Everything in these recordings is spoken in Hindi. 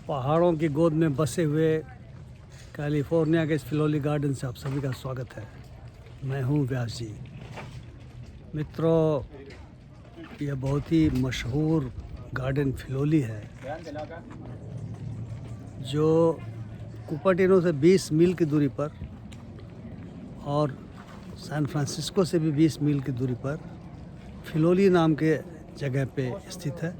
पहाड़ों की गोद में बसे हुए कैलिफोर्निया के इस फिलोली गार्डन से आप सभी का स्वागत है। मैं हूं व्यास जी। मित्रों, यह बहुत ही मशहूर गार्डन फिलोली है जो कुपर्टिनो से 20 मील की दूरी पर और सैन फ्रांसिस्को से भी 20 मील की दूरी पर फिलोली नाम के जगह पे स्थित है।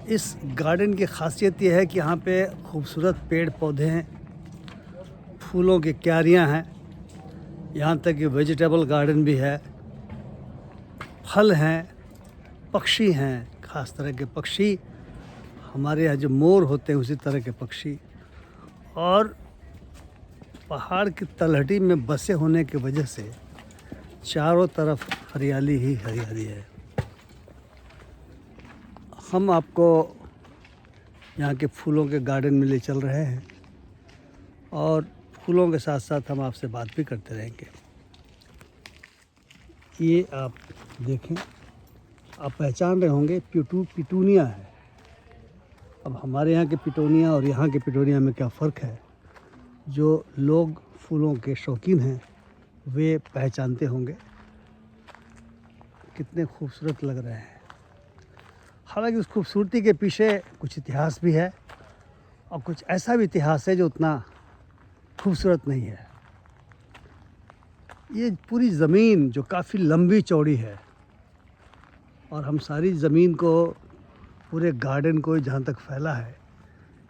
इस गार्डन की खासियत यह है कि यहाँ पे खूबसूरत पेड़ पौधे हैं, फूलों की क्यारियाँ हैं, यहाँ तक कि वेजिटेबल गार्डन भी है, फल हैं, पक्षी हैं, ख़ास तरह के पक्षी, हमारे यहाँ जो मोर होते हैं उसी तरह के पक्षी, और पहाड़ की तलहटी में बसे होने की वजह से चारों तरफ हरियाली ही हरियाली है। हम आपको यहाँ के फूलों के गार्डन में ले चल रहे हैं और फूलों के साथ साथ हम आपसे बात भी करते रहेंगे। ये आप देखें, आप पहचान रहे होंगे, पिटूनिया है। अब हमारे यहाँ के पिटूनिया और यहाँ के पिटूनिया में क्या फ़र्क है, जो लोग फूलों के शौकीन हैं वे पहचानते होंगे। कितने खूबसूरत लग रहे हैं। हालांकि उस खूबसूरती के पीछे कुछ इतिहास भी है और कुछ ऐसा भी इतिहास है जो उतना खूबसूरत नहीं है। ये पूरी ज़मीन जो काफ़ी लंबी चौड़ी है और हम सारी ज़मीन को, पूरे गार्डन को जहाँ तक फैला है,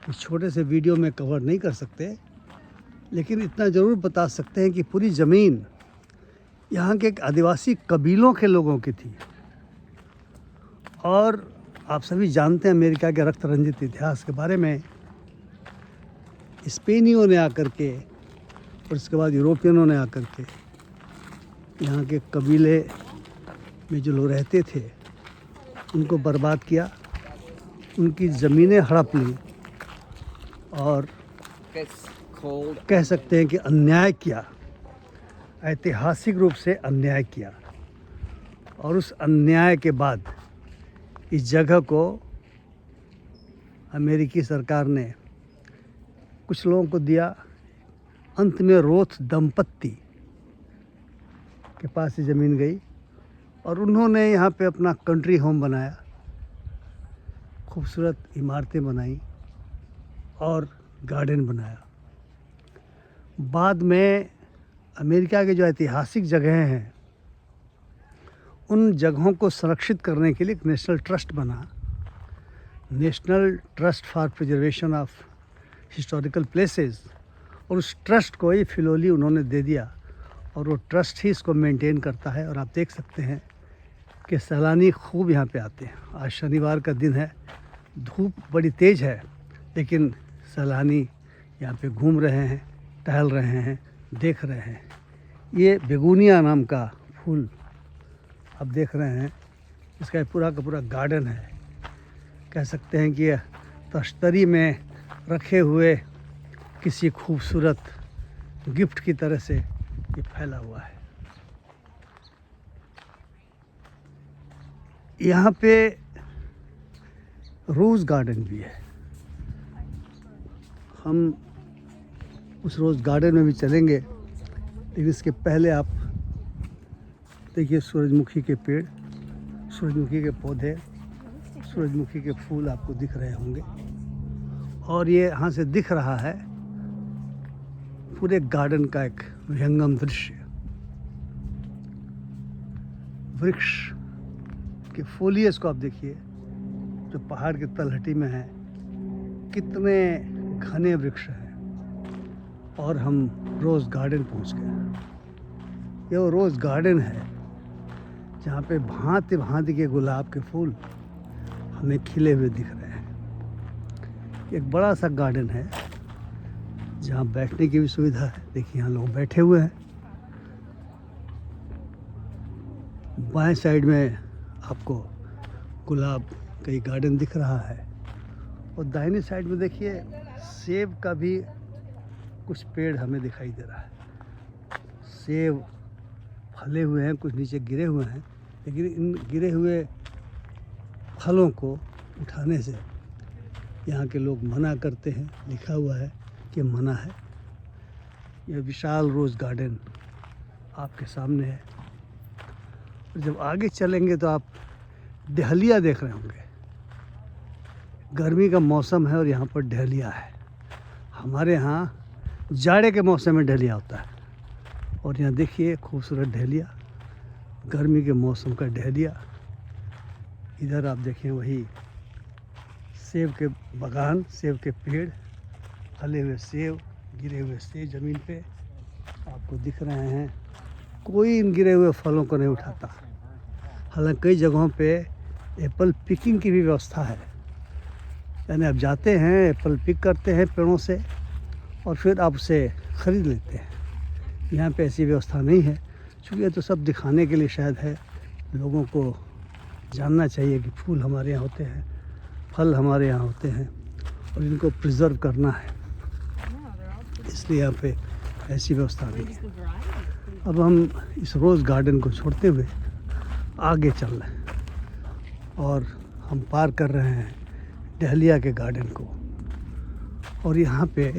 इस छोटे से वीडियो में कवर नहीं कर सकते, लेकिन इतना ज़रूर बता सकते हैं कि पूरी ज़मीन यहाँ के आदिवासी कबीलों के लोगों की थी। और आप सभी जानते हैं अमेरिका के रक्त रंजित इतिहास के बारे में। स्पेनियों ने आकर के और उसके बाद यूरोपियनों ने आकर के यहाँ के कबीले में जो लोग रहते थे उनको बर्बाद किया, उनकी ज़मीनें हड़प ली और कह सकते हैं कि अन्याय किया, ऐतिहासिक रूप से अन्याय किया। और उस अन्याय के बाद इस जगह को अमेरिकी सरकार ने कुछ लोगों को दिया। अंत में रोथ दंपत्ति के पास ही ज़मीन गई और उन्होंने यहाँ पे अपना कंट्री होम बनाया, खूबसूरत इमारतें बनाई और गार्डन बनाया। बाद में अमेरिका के जो ऐतिहासिक जगहें हैं उन जगहों को संरक्षित करने के लिए एक नेशनल ट्रस्ट बना, national trust for preservation of historical places, और उस ट्रस्ट को ये फिलोली उन्होंने दे दिया और वो ट्रस्ट ही इसको मेंटेन करता है। और आप देख सकते हैं कि सैलानी खूब यहाँ पे आते हैं। आज शनिवार का दिन है, धूप बड़ी तेज़ है, लेकिन सैलानी यहाँ पे घूम रहे हैं, टहल रहे हैं, देख रहे हैं। ये बेगोनिया नाम का फूल आप देख रहे हैं, इसका पूरा का पूरा गार्डन है। कह सकते हैं कि तश्तरी में रखे हुए किसी खूबसूरत गिफ्ट की तरह से ये फैला हुआ है। यहाँ पे रोज़ गार्डन भी है। हम उस रोज़ गार्डन में भी चलेंगे, लेकिन इसके पहले आप देखिए सूरजमुखी के पेड़, सूरजमुखी के पौधे, सूरजमुखी के फूल आपको दिख रहे होंगे। और ये यहाँ से दिख रहा है पूरे गार्डन का एक विहंगम दृश्य। वृक्ष के फोलियस को आप देखिए, जो पहाड़ की तलहटी में है, कितने घने वृक्ष हैं। और हम रोज़ गार्डन पहुँच गए। ये वो रोज़ गार्डन है जहाँ पे भांति भांति के गुलाब के फूल हमें खिले हुए दिख रहे हैं। एक बड़ा सा गार्डन है जहाँ बैठने की भी सुविधा है। देखिए यहाँ लोग बैठे हुए हैं। बाएं साइड में आपको गुलाब का गार्डन दिख रहा है और दाहिनी साइड में देखिए सेब का भी कुछ पेड़ हमें दिखाई दे रहा है। सेब फले हुए हैं, कुछ नीचे गिरे हुए हैं, लेकिन इन गिरे हुए फलों को उठाने से यहाँ के लोग मना करते हैं, लिखा हुआ है कि मना है। यह विशाल रोज़ गार्डन आपके सामने है। और जब आगे चलेंगे तो आप डहलिया देख रहे होंगे। गर्मी का मौसम है और यहाँ पर डहलिया है। हमारे यहाँ जाड़े के मौसम में डहलिया होता है और यहाँ देखिए खूबसूरत डहलिया, गर्मी के मौसम का डहलिया। इधर आप देखें वही सेब के बागान, सेब के पेड़, फले हुए सेब, गिरे हुए सेब ज़मीन पे आपको दिख रहे हैं। कोई इन गिरे हुए फलों को नहीं उठाता। हालांकि कई जगहों पे एप्पल पिकिंग की भी व्यवस्था है, यानी आप जाते हैं, एप्पल पिक करते हैं पेड़ों से और फिर आप उसे ख़रीद लेते हैं। यहाँ पे ऐसी व्यवस्था नहीं है, क्योंकि ये तो सब दिखाने के लिए शायद है। लोगों को जानना चाहिए कि फूल हमारे यहाँ होते हैं, फल हमारे यहाँ होते हैं और इनको प्रिजर्व करना है, इसलिए यहाँ पे ऐसी व्यवस्था नहीं है। अब हम इस रोज़ गार्डन को छोड़ते हुए आगे चल रहे हैं और हम पार कर रहे हैं डहलिया के गार्डन को। और यहाँ पे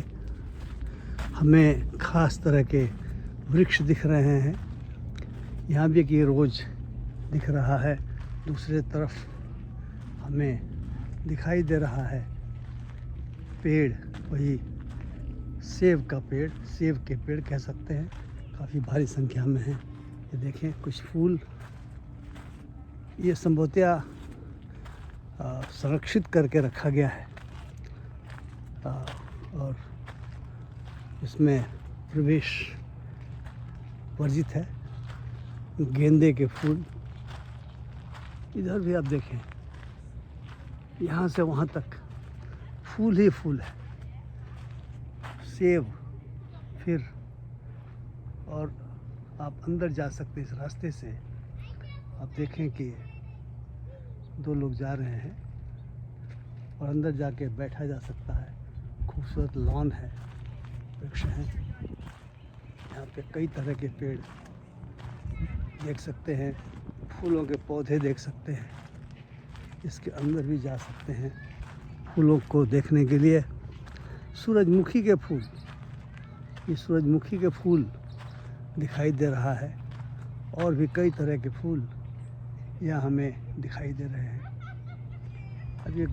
हमें ख़ास तरह के वृक्ष दिख रहे हैं। यहाँ भी कि रोज़ दिख रहा है, दूसरे तरफ हमें दिखाई दे रहा है पेड़, वही सेब का पेड़, सेब के पेड़ कह सकते हैं, काफ़ी भारी संख्या में है। ये देखें कुछ फूल, ये संभवतः संरक्षित करके रखा गया है और इसमें प्रवेश वर्जित है। गेंदे के फूल, इधर भी आप देखें, यहाँ से वहाँ तक फूल ही फूल है, सेब। फिर और आप अंदर जा सकते हैं इस रास्ते से। आप देखें कि दो लोग जा रहे हैं और अंदर जाके बैठा जा सकता है। खूबसूरत लॉन है, वृक्ष हैं, यहाँ पे कई तरह के पेड़ देख सकते हैं, फूलों के पौधे देख सकते हैं। इसके अंदर भी जा सकते हैं फूलों को देखने के लिए। सूरजमुखी के फूल, ये सूरजमुखी के फूल दिखाई दे रहा है और भी कई तरह के फूल यहाँ हमें दिखाई दे रहे हैं। अब ये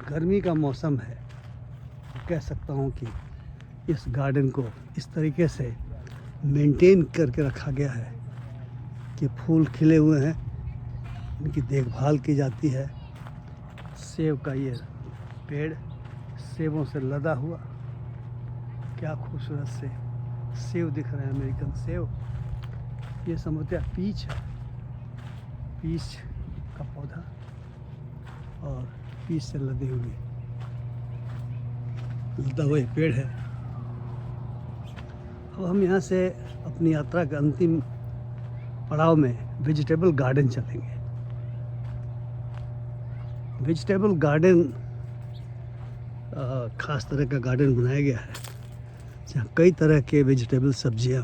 गर्मी का मौसम है, कह सकता हूँ कि इस गार्डन को इस तरीके से मेंटेन करके रखा गया है कि फूल खिले हुए हैं, इनकी देखभाल की जाती है। सेब का ये पेड़ सेबों से लदा हुआ, क्या खूबसूरत से सेब दिख रहे हैं, अमेरिकन सेब। ये संभवतः पीच है, पीच का पौधा और पीच से लदे हुए लदा हुआ पेड़ है। अब हम यहाँ से अपनी यात्रा के अंतिम पड़ाव में वेजिटेबल गार्डन चलेंगे। वेजिटेबल गार्डन ख़ास तरह का गार्डन बनाया गया है जहाँ कई तरह के वेजिटेबल सब्जियाँ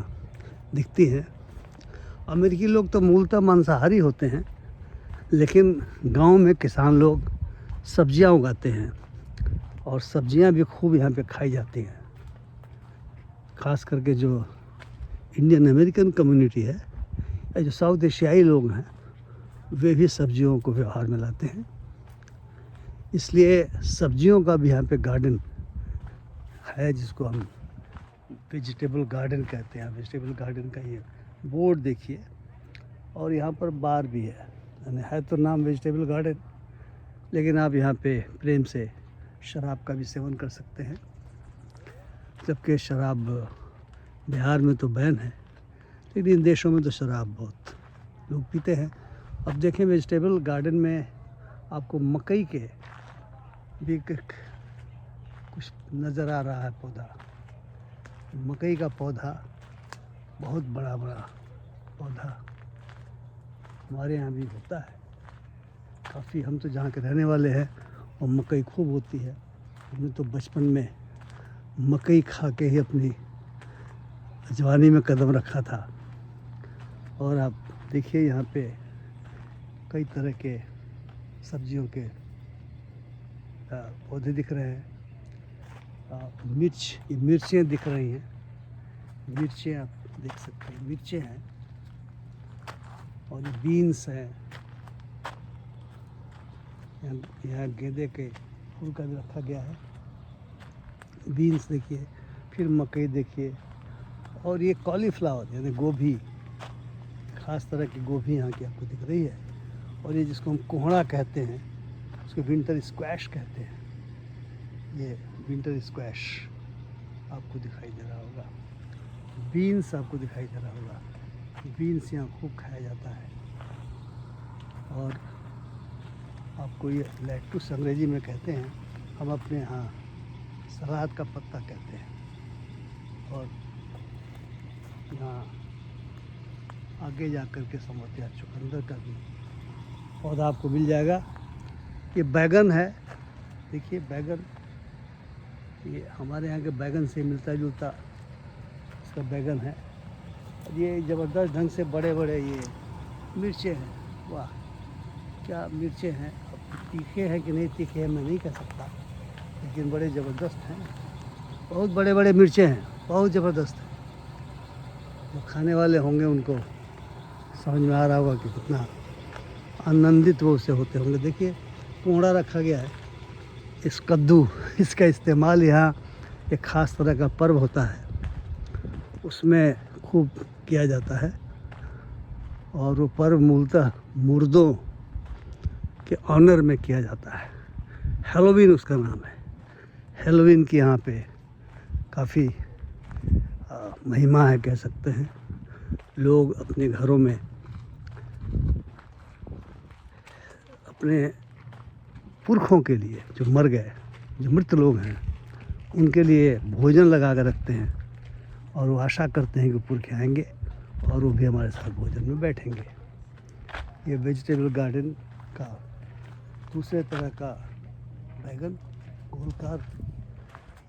दिखती हैं। अमेरिकी लोग तो मूलतः मांसाहारी होते हैं, लेकिन गांव में किसान लोग सब्जियां उगाते हैं और सब्जियां भी खूब यहाँ पे खाई जाती हैं। ख़ास करके जो इंडियन अमेरिकन कम्युनिटी है या जो साउथ एशियाई लोग हैं, वे भी सब्जियों को व्यवहार में लाते हैं। इसलिए सब्जियों का भी यहाँ पे गार्डन है, जिसको हम वेजिटेबल गार्डन कहते हैं। वेजिटेबल गार्डन का ये बोर्ड देखिए, और यहाँ पर बार भी है, यानी है तो नाम वेजिटेबल गार्डन, लेकिन आप यहाँ पे प्रेम से शराब का भी सेवन कर सकते हैं। जबकि शराब बिहार में तो बैन है, लेकिन इन देशों में तो शराब बहुत लोग पीते हैं। अब देखें वेजिटेबल गार्डन में आपको मकई के भी कुछ नज़र आ रहा है पौधा। मकई का पौधा बहुत बड़ा बड़ा पौधा हमारे यहाँ भी होता है काफ़ी। हम तो जहाँ के रहने वाले हैं और मकई खूब होती है। हमने तो बचपन में मकई खा के ही अपनी जवानी में कदम रखा था। और आप देखिए यहाँ पे कई तरह के सब्जियों के पौधे दिख रहे हैं। ये मिर्चें दिख रही हैं, मिर्चें आप देख सकते हैं, मिर्चें हैं। और ये बीन्स हैं, यहाँ गेंदे के फूल का भी रखा गया है। बीन्स देखिए, फिर मकई देखिए, और ये कॉलीफ्लावर यानी गोभी, खास तरह की गोभी यहाँ की आपको दिख रही है। और ये जिसको हम कोहड़ा कहते हैं, उसको विंटर स्क्वैश कहते हैं। ये विंटर स्क्वैश आपको दिखाई दे रहा होगा। बीन्स आपको दिखाई दे रहा होगा। बीन्स यहाँ खूब खाया जाता है। और आपको ये लेट्टुस अंग्रेजी में कहते हैं, हम अपने यहाँ सलाद का पत्ता कहते हैं। और यहाँ आगे जा कर के समझते हैं चुकंदर का भी पौधा आपको मिल जाएगा। ये बैगन है, देखिए बैगन, ये हमारे यहाँ के बैगन से मिलता जुलता इसका बैगन है। और ये ज़बरदस्त ढंग से बड़े बड़े ये मिर्चें हैं। वाह, क्या मिर्चें हैं। अब तीखे हैं कि नहीं तीखे हैं मैं नहीं कह सकता, लेकिन बड़े ज़बरदस्त हैं। बहुत बड़े बड़े मिर्चें हैं, बहुत ज़बरदस्त हैं। जो खाने वाले होंगे उनको समझ में आ रहा होगा कि कितना आनंदित वो उससे होते होंगे। देखिए कोहड़ा रखा गया है, इस कद्दू, इसका इस्तेमाल यहाँ एक ख़ास तरह का पर्व होता है उसमें खूब किया जाता है। और वो पर्व मूलतः मुर्दों के ऑनर में किया जाता है। हैलोवीन उसका नाम है। हैलोवीन की यहाँ पे काफ़ी महिमा है कह सकते हैं। लोग अपने घरों में अपने पुरखों के लिए, जो मर गए, जो मृत लोग हैं, उनके लिए भोजन लगा कर रखते हैं। और वो आशा करते हैं कि पुरखे आएंगे और वो भी हमारे साथ भोजन में बैठेंगे। ये वेजिटेबल गार्डन का दूसरे तरह का बैगन गोलकार,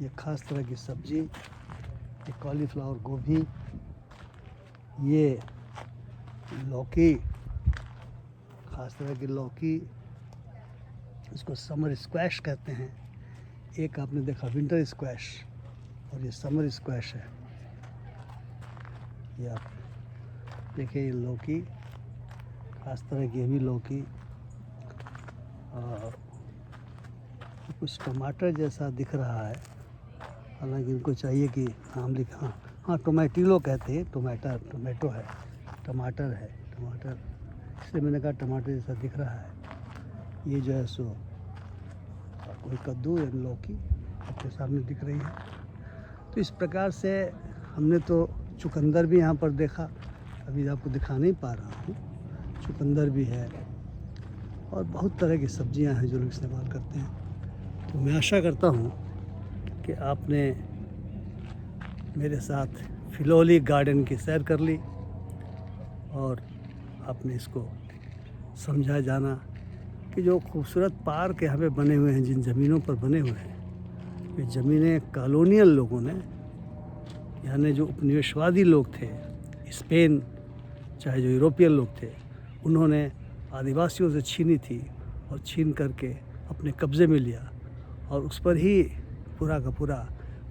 ये खास तरह की सब्जी, ये कॉलीफ्लावर गोभी, ये लौकी, खास तरह की लौकी, इसको समर स्क्वैश कहते हैं। एक आपने देखा विंटर स्क्वैश, और ये समर स्क्वैश है। ये आप देखिए, ये लौकी, खास तरह की भी लौकी, कुछ टमाटर जैसा दिख रहा है। हालांकि इनको चाहिए कि नाम लिखा, हाँ टोमेटिलो कहते हैं, टोमेटो है, टमाटर है, टमाटर, इसलिए मैंने कहा टमाटर जैसा दिख रहा है। ये जो है सो कोई कद्दू या लौकी आपके सामने दिख रही है। तो इस प्रकार से हमने तो चुकंदर भी यहाँ पर देखा, अभी आपको दिखा नहीं पा रहा हूँ। चुकंदर भी है और बहुत तरह की सब्जियाँ हैं जो लोग इस्तेमाल करते हैं। तो मैं आशा करता हूँ कि आपने मेरे साथ फिलौली गार्डन की सैर कर ली और आपने इसको समझा जाना कि जो खूबसूरत पार्क यहाँ पे बने हुए हैं, जिन ज़मीनों पर बने हुए हैं, ये ज़मीनें कॉलोनियल लोगों ने, यानी जो उपनिवेशवादी लोग थे, स्पेन चाहे जो यूरोपियन लोग थे, उन्होंने आदिवासियों से छीनी थी और छीन करके अपने कब्ज़े में लिया। और उस पर ही पूरा का पूरा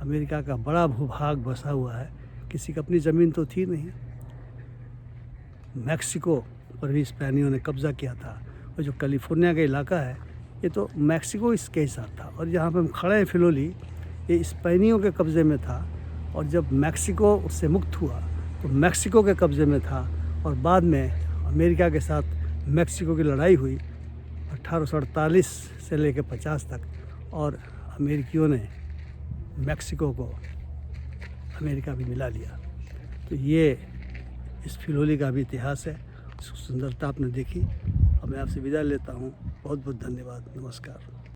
अमेरिका का बड़ा भूभाग बसा हुआ है। किसी की अपनी ज़मीन तो थी नहीं। मैक्सिको पर भी स्पेनियों ने कब्ज़ा किया था, और जो कैलिफोर्निया का इलाका है ये तो मैक्सिको इसके ही साथ था। और जहाँ पर हम खड़े हैं फिलौली, ये स्पेनियों के कब्ज़े में था। और जब मैक्सिको उससे मुक्त हुआ तो मैक्सिको के कब्ज़े में था। और बाद में अमेरिका के साथ मैक्सिको की लड़ाई हुई 1848 से लेकर 50 तक, और अमेरिकियों ने मैक्सिको को अमेरिका भी मिला लिया। तो ये इस फिलौली का भी इतिहास है। सुंदरता आपने देखी। अब मैं आपसे विदा लेता हूँ। बहुत बहुत धन्यवाद। नमस्कार।